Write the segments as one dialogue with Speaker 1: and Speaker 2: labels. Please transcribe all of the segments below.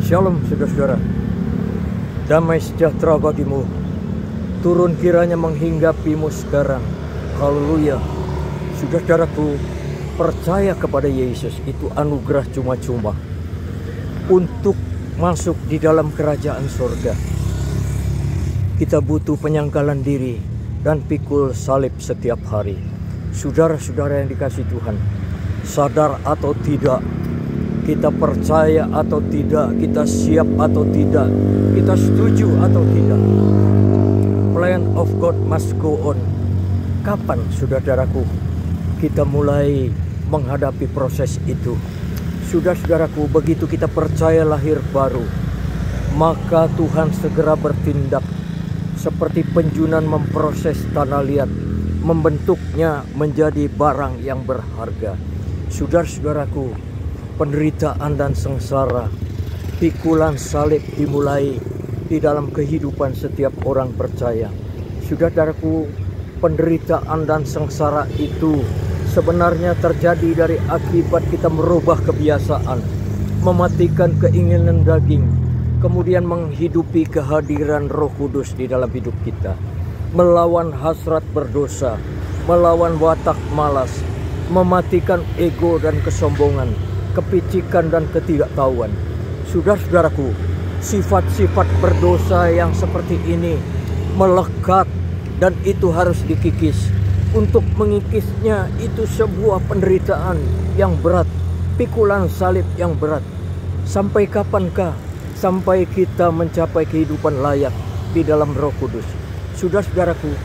Speaker 1: Shalom saudara-saudara, damai sejahtera bagimu turun kiranya menghinggapimu sekarang. Haleluya. Saudara-saudaraku, percaya kepada Yesus itu anugerah cuma-cuma untuk masuk di dalam kerajaan surga. Kita butuh penyangkalan diri dan pikul salib setiap hari. Saudara-saudara yang dikasihi Tuhan, sadar atau tidak, kita percaya atau tidak, kita siap atau tidak, kita setuju atau tidak, plan of God must go on. Kapan saudara-saudaraku kita mulai menghadapi proses itu? Saudara-saudaraku, begitu kita percaya lahir baru, maka Tuhan segera bertindak seperti penjunan memproses tanah liat, membentuknya menjadi barang yang berharga. Saudara-saudaraku, penderitaan dan sengsara, pikulan salib dimulai di dalam kehidupan setiap orang percaya. Saudaraku, penderitaan dan sengsara itu sebenarnya terjadi dari akibat kita merubah kebiasaan, mematikan keinginan daging, kemudian menghidupi kehadiran Roh Kudus di dalam hidup kita, melawan hasrat berdosa, melawan watak malas, mematikan ego dan kesombongan, kepicikan dan ketidaktahuan. Saudara-saudaraku, sifat-sifat berdosa yang seperti ini melekat dan itu harus dikikis. Untuk mengikisnya itu sebuah penderitaan yang berat, pikulan salib yang berat. Sampai kapankah? Sampai kita mencapai kehidupan layak di dalam Roh Kudus. Saudara-saudaraku,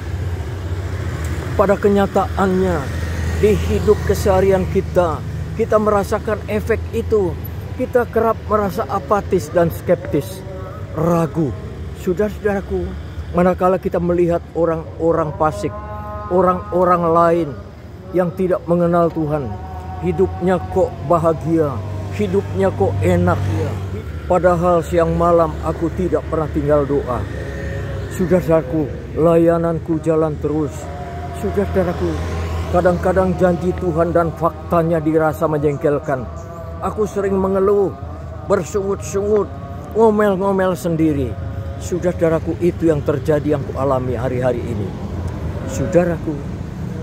Speaker 1: pada kenyataannya di hidup keseharian kita merasakan efek itu. Kita kerap merasa apatis dan skeptis, ragu. Saudara-saudaraku, manakala kita melihat orang-orang fasik, orang-orang lain yang tidak mengenal Tuhan, hidupnya kok bahagia, hidupnya kok enak ya. Padahal siang malam aku tidak pernah tinggal doa. Saudara-saudaraku, layananku jalan terus. Saudara-saudaraku, kadang-kadang janji Tuhan dan faktanya dirasa menjengkelkan. Aku sering mengeluh, bersungut-sungut, ngomel-ngomel sendiri. Saudara-saudaraku, itu yang terjadi, yang kualami hari-hari ini. Saudaraku,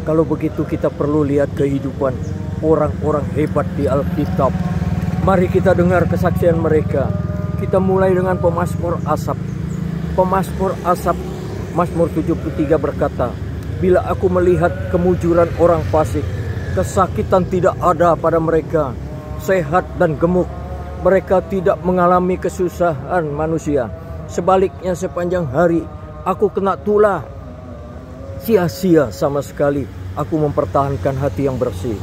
Speaker 1: kalau begitu kita perlu lihat kehidupan orang-orang hebat di Alkitab. Mari kita dengar kesaksian mereka. Kita mulai dengan pemazmur Asaf. Pemazmur Asaf, Mazmur 73 berkata, bila aku melihat kemujuran orang fasik, kesakitan tidak ada pada mereka, sehat dan gemuk, mereka tidak mengalami kesusahan manusia. Sebaliknya sepanjang hari aku kena tulah, sia-sia sama sekali aku mempertahankan hati yang bersih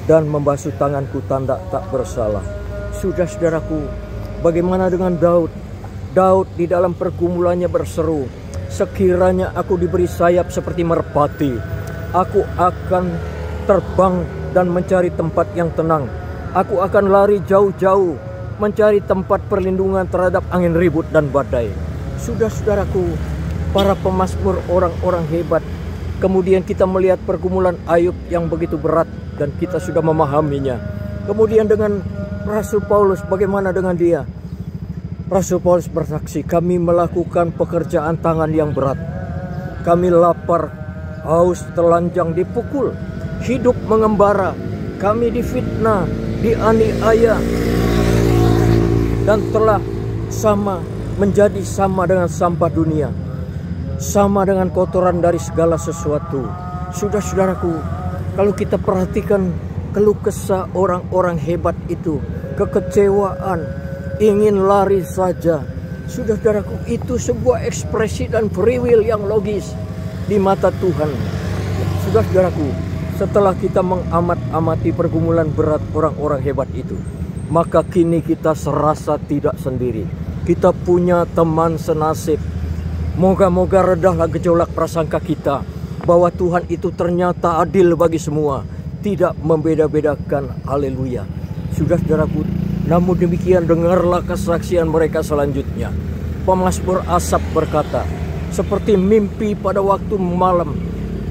Speaker 1: dan membasuh tanganku tanda tak bersalah. Saudara-saudaraku, bagaimana dengan Daud? Daud di dalam pergumulannya berseru, sekiranya aku diberi sayap seperti merpati, aku akan terbang dan mencari tempat yang tenang. Aku akan lari jauh-jauh, mencari tempat perlindungan terhadap angin ribut dan badai. Saudara-saudaraku, para pemazmur orang-orang hebat. Kemudian kita melihat pergumulan Ayub yang begitu berat dan kita sudah memahaminya. Kemudian dengan Rasul Paulus, bagaimana dengan dia? Rasul Paulus bersaksi, kami melakukan pekerjaan tangan yang berat. Kami lapar, haus, telanjang, dipukul, hidup mengembara. Kami difitnah, dianiaya, dan telah menjadi sama dengan sampah dunia, sama dengan kotoran dari segala sesuatu. Saudara-saudaraku, kalau kita perhatikan keluh kesah orang-orang hebat itu, kekecewaan, ingin lari saja. Saudara-saudaraku, itu sebuah ekspresi dan free will yang logis di mata Tuhan. Saudara-saudaraku, setelah kita mengamat-amati pergumulan berat orang-orang hebat itu, maka kini kita serasa tidak sendiri. Kita punya teman senasib. Moga-moga redahlah gejolak prasangka kita bahwa Tuhan itu ternyata adil bagi semua, tidak membeda-bedakan. Haleluya. Saudara-saudaraku, namun demikian dengarlah kesaksian mereka selanjutnya. Pemazmur Asaf berkata, seperti mimpi pada waktu malam,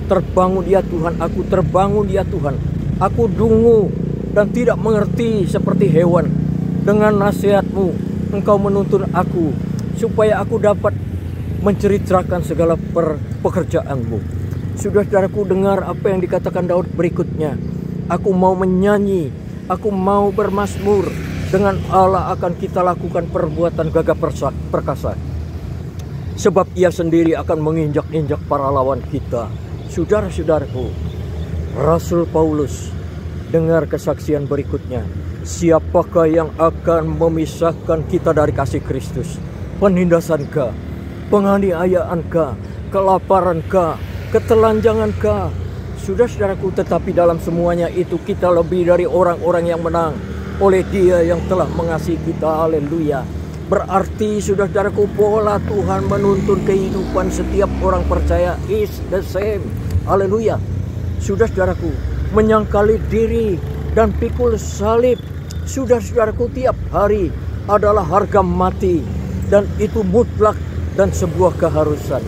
Speaker 1: terbangun ya Tuhan, aku terbangun ya Tuhan. Aku dungu dan tidak mengerti seperti hewan. Dengan nasihat-Mu Engkau menuntun aku supaya aku dapat menceritakan segala pekerjaan-Mu. Saudara-saudaraku, dengar apa yang dikatakan Daud berikutnya. Aku mau menyanyi, aku mau bermazmur. Dengan Allah akan kita lakukan perbuatan gagah perkasa. Sebab Ia sendiri akan menginjak-injak para lawan kita. Saudara-saudaraku, Rasul Paulus, dengar kesaksian berikutnya. Siapakah yang akan memisahkan kita dari kasih Kristus? Penindasankah? Penganiayaankah? Kelaparankah? Ketelanjangankah? Saudara-saudaraku, tetapi dalam semuanya itu kita lebih dari orang-orang yang menang oleh Dia yang telah mengasihi kita. Haleluya. Berarti saudara-saudaraku, pola Tuhan menuntun kehidupan setiap orang percaya is the same. Haleluya. Saudara-saudaraku, menyangkali diri dan pikul salib, saudara-saudaraku, tiap hari adalah harga mati, dan itu mutlak dan sebuah keharusan.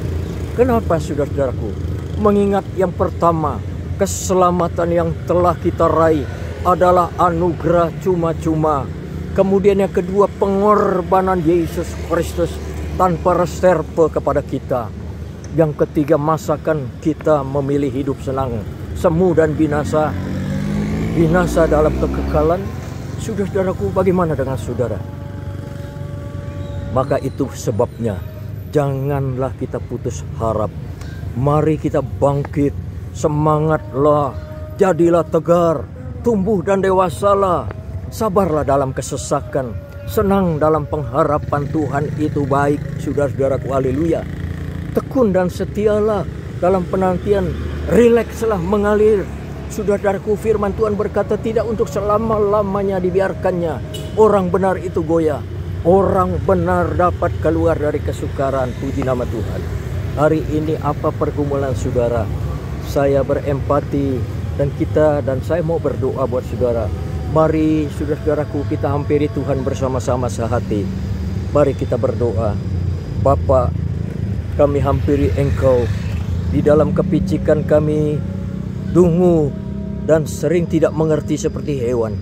Speaker 1: Kenapa, saudara-saudaraku? Mengingat yang pertama, keselamatan yang telah kita raih adalah anugerah cuma-cuma. Kemudian yang kedua, pengorbanan Yesus Kristus tanpa reserve kepada kita. Yang ketiga, masakan kita memilih hidup senang, semu dan binasa. Binasa dalam kekekalan. Saudara-saudaraku, bagaimana dengan saudara? Maka itu sebabnya, janganlah kita putus harap. Mari kita bangkit, semangatlah, jadilah tegar, tumbuh dan dewasalah. Sabarlah dalam kesesakan, senang dalam pengharapan. Tuhan itu baik, saudara-saudaraku. Haleluya. Tekun dan setialah dalam penantian, rilekslah mengalir. Saudara-saudaraku, firman Tuhan berkata tidak untuk selama-lamanya dibiarkannya orang benar itu goyah. Orang benar dapat keluar dari kesukaran. Puji nama Tuhan. Hari ini apa pergumulan saudara? Saya berempati dan saya mau berdoa buat saudara. Mari saudara-saudaraku, kita hampiri Tuhan bersama-sama sehati. Mari kita berdoa. Bapa, kami hampiri Engkau. Di dalam kepicikan kami dungu dan sering tidak mengerti seperti hewan.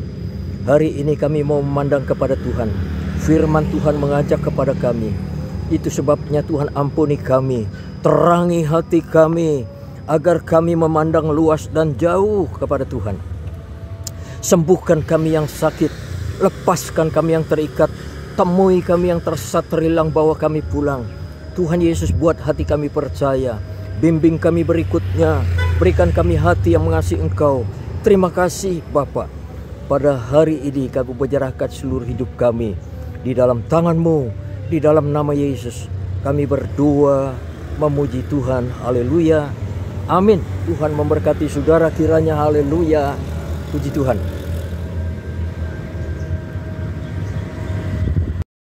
Speaker 1: Hari ini kami mau memandang kepada Tuhan. Firman Tuhan mengajak kepada kami. Itu sebabnya Tuhan, ampuni kami, terangi hati kami, agar kami memandang luas dan jauh kepada Tuhan. Sembuhkan kami yang sakit, lepaskan kami yang terikat, temui kami yang tersesat terilang, bawa kami pulang. Tuhan Yesus, buat hati kami percaya, bimbing kami berikutnya, berikan kami hati yang mengasihi Engkau. Terima kasih Bapa. Pada hari ini kami menyerahkan seluruh hidup kami di dalam tangan-Mu, di dalam nama Yesus. Kami berdoa memuji Tuhan. Haleluya. Amin. Tuhan memberkati saudara kiranya. Haleluya. Puji Tuhan.